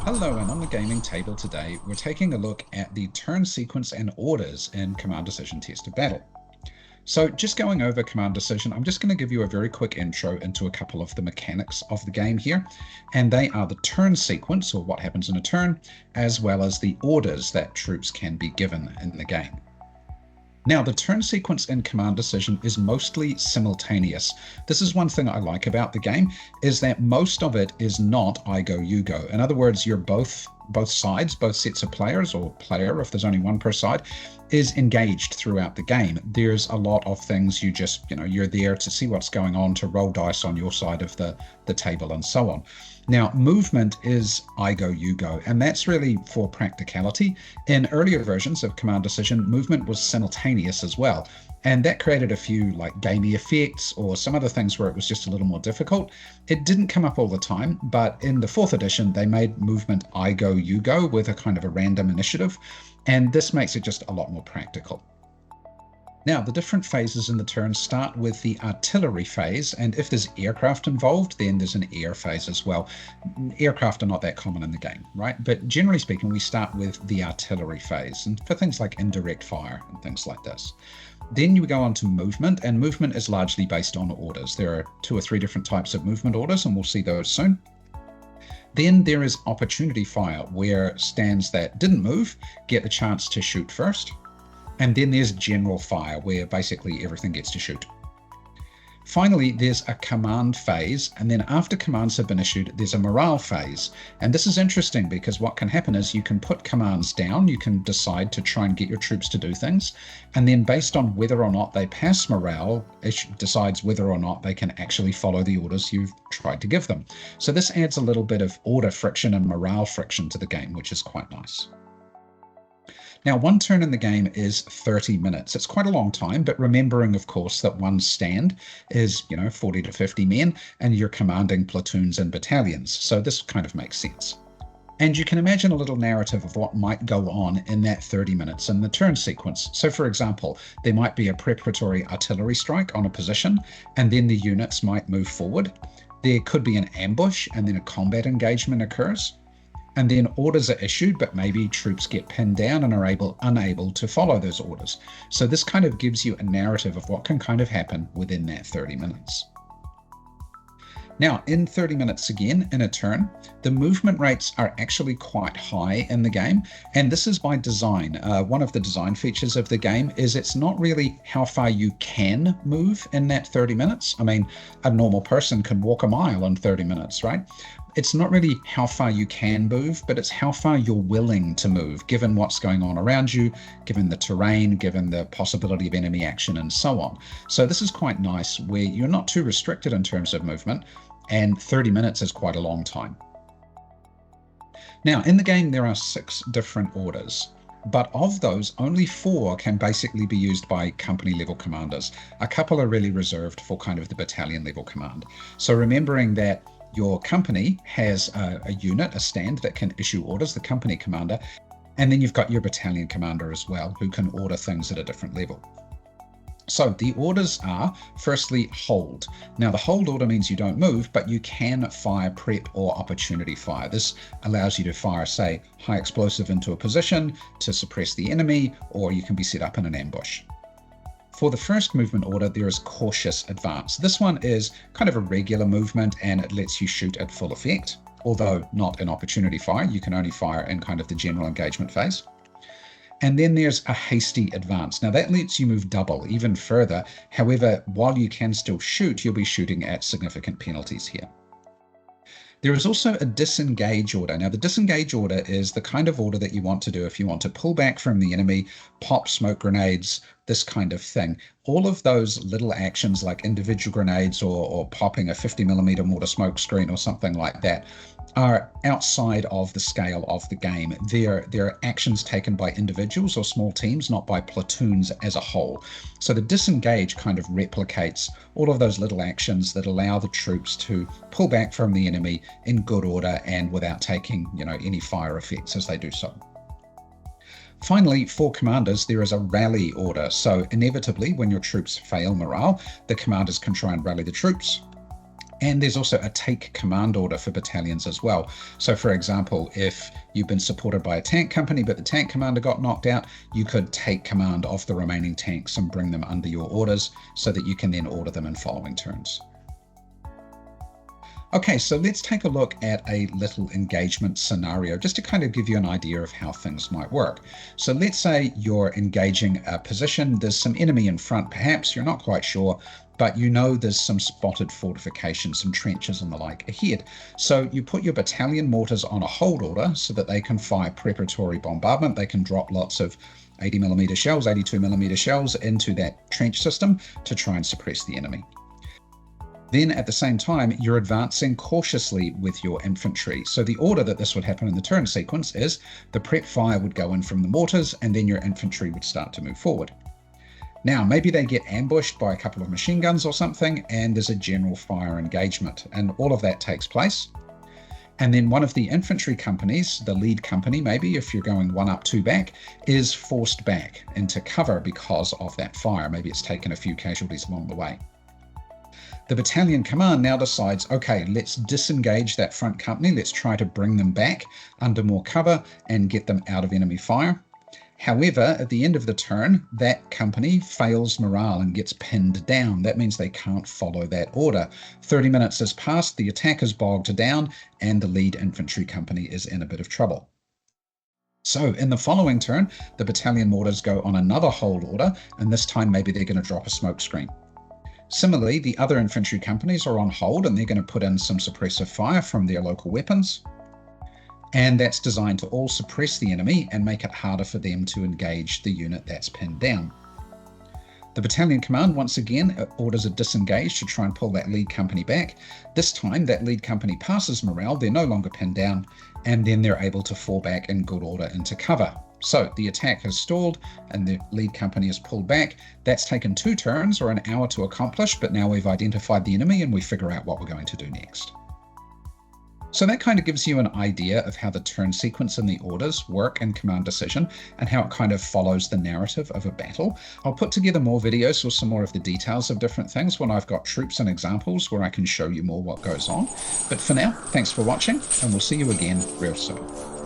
Hello, and on the gaming table today, we're taking a look at the turn sequence and orders in Command Decision Tested Battle. So just going over Command Decision, I'm just going to give you a very quick intro into a couple of the mechanics of the game here, and they are the turn sequence, or what happens in a turn, as well as the orders that troops can be given in the game. Now, the turn sequence in Command Decision is mostly simultaneous. This is one thing I like about the game, is that most of it is not I go, you go. In other words, you're both sides, both sets of players, or player, if there's only one per side, is engaged throughout the game. There's a lot of things you just, you're there to see what's going on, to roll dice on your side of the table and so on. Now, movement is I go, you go, and that's really for practicality. In earlier versions of Command Decision, movement was simultaneous as well, and that created a few like gamey effects or some other things where it was just a little more difficult. It didn't come up all the time, but in the 4th edition, they made movement I go, you go with a kind of a random initiative, and this makes it just a lot more practical. Now, the different phases in the turn start with the artillery phase, and if there's aircraft involved, then there's an air phase as well. Aircraft are not that common in the game, right? But generally speaking, we start with the artillery phase, and for things like indirect fire and things like this. Then you go on to movement, and movement is largely based on orders. There are 2 or 3 different types of movement orders, and we'll see those soon. Then there is opportunity fire, where stands that didn't move get the chance to shoot first. And then there's general fire, where basically everything gets to shoot. Finally, there's a command phase, and then after commands have been issued, there's a morale phase. And this is interesting because what can happen is you can put commands down, you can decide to try and get your troops to do things, and then based on whether or not they pass morale, it decides whether or not they can actually follow the orders you've tried to give them. So this adds a little bit of order friction and morale friction to the game, which is quite nice. Now, one turn in the game is 30 minutes. It's quite a long time, but remembering, of course, that one stand is, 40 to 50 men, and you're commanding platoons and battalions. So this kind of makes sense. And you can imagine a little narrative of what might go on in that 30 minutes in the turn sequence. So, for example, there might be a preparatory artillery strike on a position, and then the units might move forward. There could be an ambush, and then a combat engagement occurs. And then orders are issued, but maybe troops get pinned down and are unable to follow those orders. So this kind of gives you a narrative of what can kind of happen within that 30 minutes. Now, in 30 minutes again, in a turn, the movement rates are actually quite high in the game, and this is by design. One of the design features of the game is it's not really how far you can move in that 30 minutes. I mean, a normal person can walk a mile in 30 minutes, right? It's not really how far you can move, but it's how far you're willing to move, given what's going on around you, given the terrain, given the possibility of enemy action, and so on. So this is quite nice, where you're not too restricted in terms of movement, and 30 minutes is quite a long time. Now, in the game, there are 6 different orders, but of those, only 4 can basically be used by company level commanders. A couple are really reserved for kind of the battalion level command. So remembering that your company has a unit, a stand that can issue orders, the company commander, and then you've got your battalion commander as well, who can order things at a different level. So the orders are, firstly, hold. Now, the hold order means you don't move, but you can fire prep or opportunity fire. This allows you to fire, say, high explosive into a position to suppress the enemy, or you can be set up in an ambush. For the first movement order, there is cautious advance. This one is kind of a regular movement, and it lets you shoot at full effect, although not in opportunity fire. You can only fire in kind of the general engagement phase. And then there's a hasty advance. Now that lets you move double, even further. However, while you can still shoot, you'll be shooting at significant penalties here. There is also a disengage order. Now, the disengage order is the kind of order that you want to do if you want to pull back from the enemy, pop smoke grenades, this kind of thing. All of those little actions like individual grenades or popping a 50mm mortar smoke screen or something like that are outside of the scale of the game. They're actions taken by individuals or small teams, not by platoons as a whole. So the disengage kind of replicates all of those little actions that allow the troops to pull back from the enemy in good order and without taking, any fire effects as they do so. Finally, for commanders, there is a rally order. So inevitably, when your troops fail morale, the commanders can try and rally the troops. And there's also a take command order for battalions as well. So for example, if you've been supported by a tank company, but the tank commander got knocked out, you could take command of the remaining tanks and bring them under your orders so that you can then order them in following turns. Okay, so let's take a look at a little engagement scenario just to kind of give you an idea of how things might work. So let's say you're engaging a position, there's some enemy in front, perhaps you're not quite sure, but you know there's some spotted fortifications, some trenches and the like ahead. So you put your battalion mortars on a hold order so that they can fire preparatory bombardment. They can drop lots of 80mm shells, 82mm shells into that trench system to try and suppress the enemy. Then at the same time, you're advancing cautiously with your infantry. So the order that this would happen in the turn sequence is the prep fire would go in from the mortars and then your infantry would start to move forward. Now, maybe they get ambushed by a couple of machine guns or something, and there's a general fire engagement, and all of that takes place. And then one of the infantry companies, the lead company, maybe if you're going 1 up, 2 back, is forced back into cover because of that fire. Maybe it's taken a few casualties along the way. The battalion command now decides, okay, let's disengage that front company. Let's try to bring them back under more cover and get them out of enemy fire. However, at the end of the turn, that company fails morale and gets pinned down. That means they can't follow that order. 30 minutes has passed, the attack is bogged down, and the lead infantry company is in a bit of trouble. So in the following turn, the battalion mortars go on another hold order, and this time maybe they're going to drop a smoke screen. Similarly, the other infantry companies are on hold and they're going to put in some suppressive fire from their local weapons. And that's designed to all suppress the enemy and make it harder for them to engage the unit that's pinned down. The battalion command once again orders a disengage to try and pull that lead company back. This time that lead company passes morale, they're no longer pinned down, and then they're able to fall back in good order into cover. So the attack has stalled and the lead company is pulled back. That's taken 2 turns or an hour to accomplish, but now we've identified the enemy and we figure out what we're going to do next. So that kind of gives you an idea of how the turn sequence and the orders work in Command Decision and how it kind of follows the narrative of a battle. I'll put together more videos with some more of the details of different things when I've got troops and examples where I can show you more what goes on. But for now, thanks for watching and we'll see you again real soon.